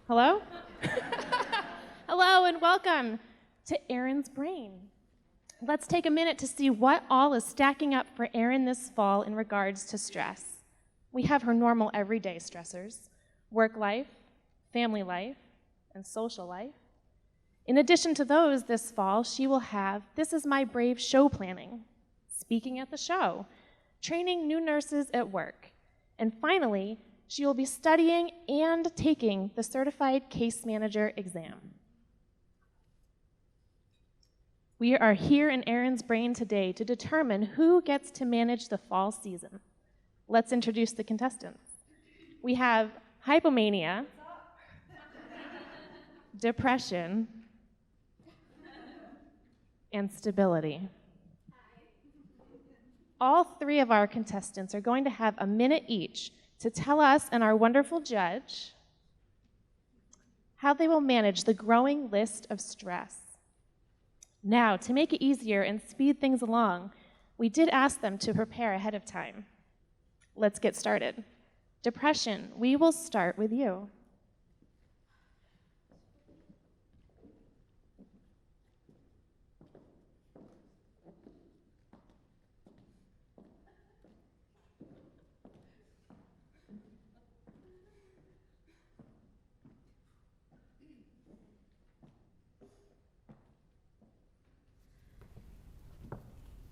Hello? Hello and welcome to Erin's Brain. Let's take a minute to see what all is stacking up for Erin this fall in regards to stress. We have her normal everyday stressors, work life, family life, and social life. In addition to those this fall, she will have This Is My Brave show planning, speaking at the show, training new nurses at work, and finally, she will be studying and taking the Certified Case Manager exam. We are here in Erin's Brain today to determine who gets to manage the fall season. Let's introduce the contestants. We have hypomania, depression, and stability. All three of our contestants are going to have a minute each to tell us and our wonderful judge how they will manage the growing list of stress. Now, to make it easier and speed things along, we did ask them to prepare ahead of time. Let's get started. Depression, we will start with you.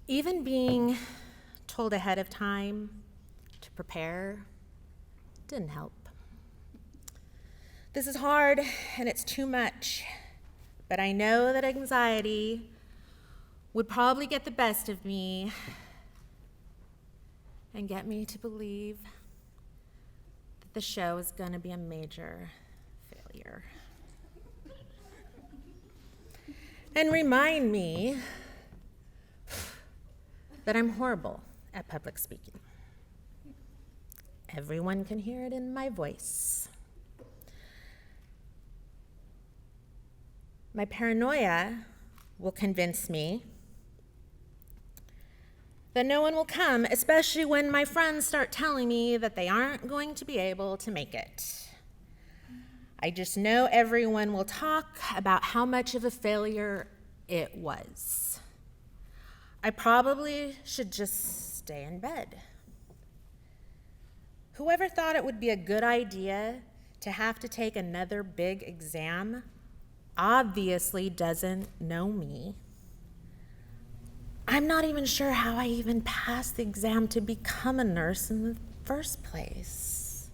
Even being told ahead of time to prepare didn't help. This is hard and it's too much, but I know that anxiety would probably get the best of me and get me to believe that the show is going to be a major failure. And remind me that I'm horrible at public speaking. Everyone can hear it in my voice. My paranoia will convince me that no one will come, especially when my friends start telling me that they aren't going to be able to make it. I just know everyone will talk about how much of a failure it was. I probably should just stay in bed. Whoever thought it would be a good idea to have to take another big exam obviously doesn't know me. I'm not even sure how I even passed the exam to become a nurse in the first place.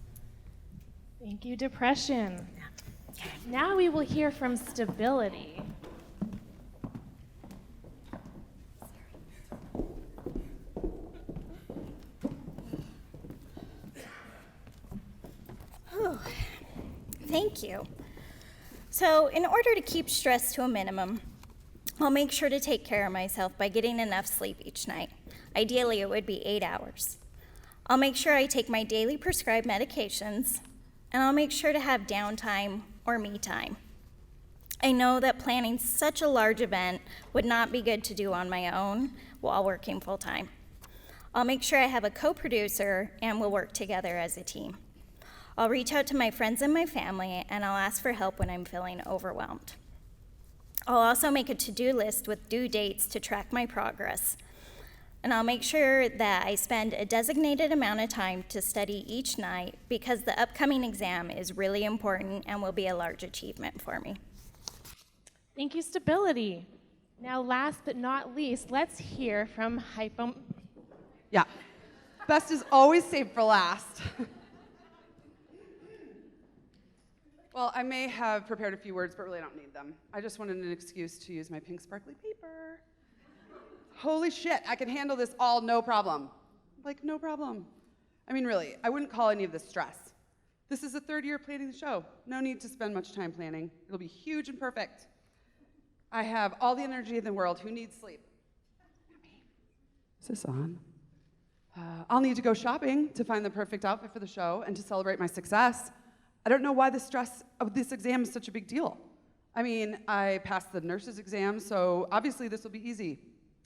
Thank you, depression. Now we will hear from stability. Thank you. So, in order to keep stress to a minimum, I'll make sure to take care of myself by getting enough sleep each night. Ideally, it would be 8 hours. I'll make sure I take my daily prescribed medications, and I'll make sure to have downtime or me time. I know that planning such a large event would not be good to do on my own while working full-time. I'll make sure I have a co-producer and we'll work together as a team. I'll reach out to my friends and my family, and I'll ask for help when I'm feeling overwhelmed. I'll also make a to-do list with due dates to track my progress. And I'll make sure that I spend a designated amount of time to study each night because the upcoming exam is really important and will be a large achievement for me. Thank you, stability. Now, last but not least, let's hear from Yeah, best is always saved for last. Well, I may have prepared a few words, but really I don't need them. I just wanted an excuse to use my pink sparkly paper. Holy shit, I can handle this all no problem. Like, no problem. I mean, really, I wouldn't call any of this stress. This is the third year planning the show. No need to spend much time planning. It'll be huge and perfect. I have all the energy in the world. Who needs sleep? Is this on? I'll need to go shopping to find the perfect outfit for the show and to celebrate my success. I don't know why the stress of this exam is such a big deal. I mean, I passed the nurse's exam, so obviously this will be easy.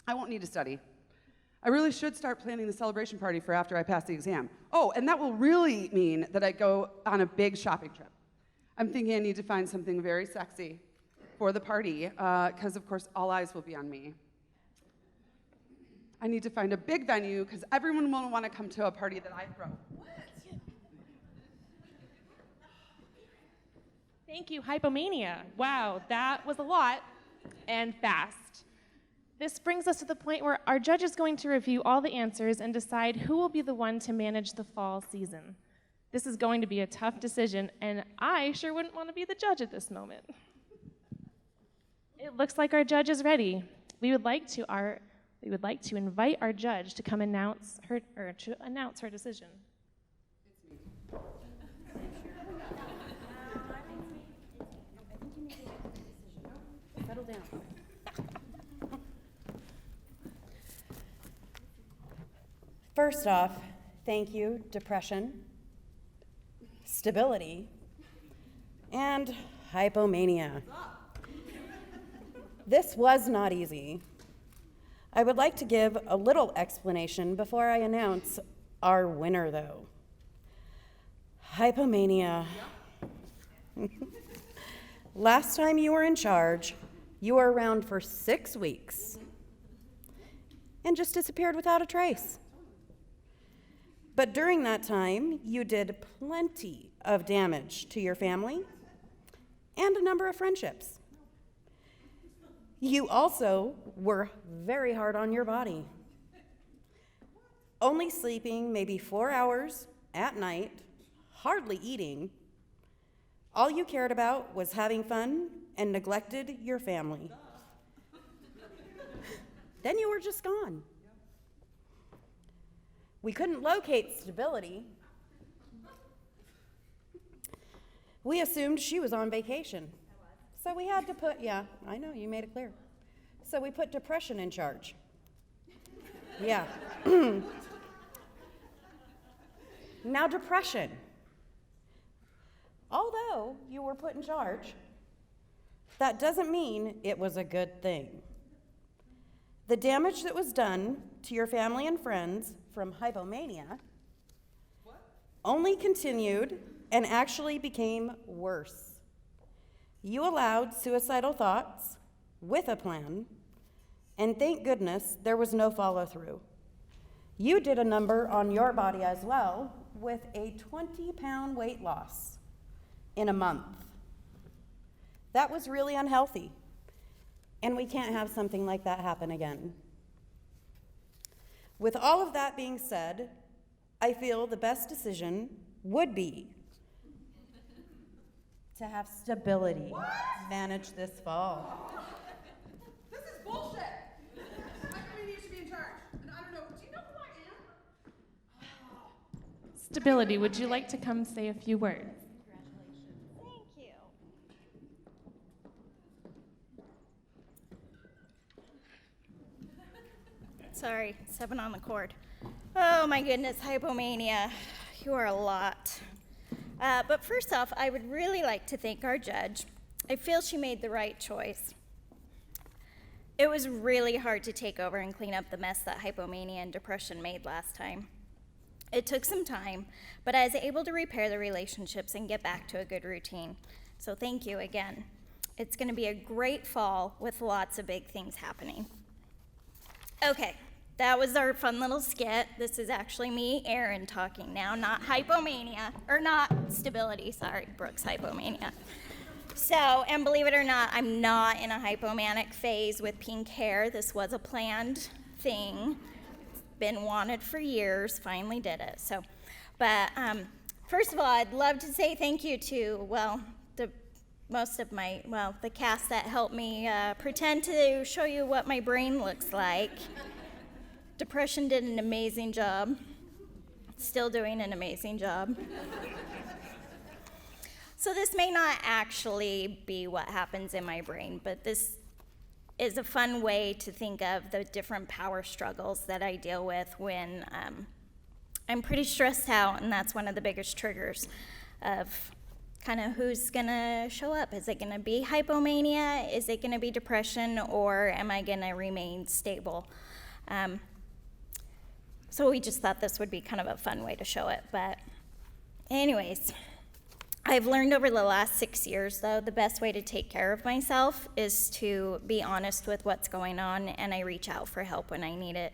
I won't need to study. I really should start planning the celebration party for after I pass the exam. Oh, and that will really mean that I go on a big shopping trip. I'm thinking I need to find something very sexy for the party, because of course all eyes will be on me. I need to find a big venue, because everyone will want to come to a party that I throw. Thank you, hypomania. Wow, that was a lot and fast. This brings us to the point where our judge is going to review all the answers and decide who will be the one to manage the fall season. This is going to be a tough decision, and I sure wouldn't want to be the judge at this moment. It looks like our judge is ready. We would like to invite our judge to come announce her decision. Settle down. First off, thank you, depression, stability, and hypomania. This was not easy. I would like to give a little explanation before I announce our winner, though. Hypomania. Last time you were in charge, you were around for 6 weeks and just disappeared without a trace. But during that time, you did plenty of damage to your family and a number of friendships. You also were very hard on your body, only sleeping maybe 4 hours at night, hardly eating. All you cared about was having fun and neglected your family. Then you were just gone. We couldn't locate stability. We assumed she was on vacation. So we had to put, yeah, I know, you made it clear. So we put depression in charge. Yeah. Now depression. Although you were put in charge, that doesn't mean it was a good thing. The damage that was done to your family and friends from hypomania only continued and actually became worse. You allowed suicidal thoughts with a plan, and thank goodness there was no follow-through. You did a number on your body as well with a 20-pound weight loss in a month. That was really unhealthy, and we can't have something like that happen again. With all of that being said, I feel the best decision would be to have stability manage this fall. This is bullshit. Hypomania should be in charge. And I don't know. Do you know who I am? Stability, would you like to come say a few words? Thank you. Sorry, 7 on the cord. Oh my goodness, hypomania. You are a lot. But first off, I would really like to thank our judge. I feel she made the right choice. It was really hard to take over and clean up the mess that hypomania and depression made last time. It took some time, but I was able to repair the relationships and get back to a good routine. So thank you again. It's going to be a great fall with lots of big things happening. Okay, that was our fun little skit. This is actually me, Erin, talking now, not hypomania, or not stability, sorry, Brooke's hypomania. So, and believe it or not, I'm not in a hypomanic phase with pink hair. This was a planned thing. It's been wanted for years, finally did it. So, but first of all, I'd love to say thank you to, well, the cast that helped me pretend to show you what my brain looks like. Depression did an amazing job. Still doing an amazing job. So this may not actually be what happens in my brain, but this is a fun way to think of the different power struggles that I deal with when I'm pretty stressed out, and that's one of the biggest triggers of kind of who's gonna show up. Is it gonna be hypomania? Is it gonna be depression? Or am I gonna remain stable? So we just thought this would be kind of a fun way to show it. But anyways, I've learned over the last 6 years, though, the best way to take care of myself is to be honest with what's going on, and I reach out for help when I need it.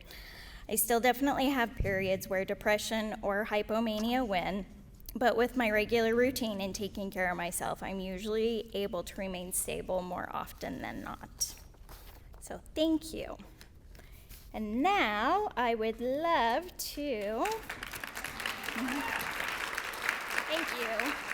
I still definitely have periods where depression or hypomania win, but with my regular routine and taking care of myself, I'm usually able to remain stable more often than not. So thank you. And now I would love to, thank you.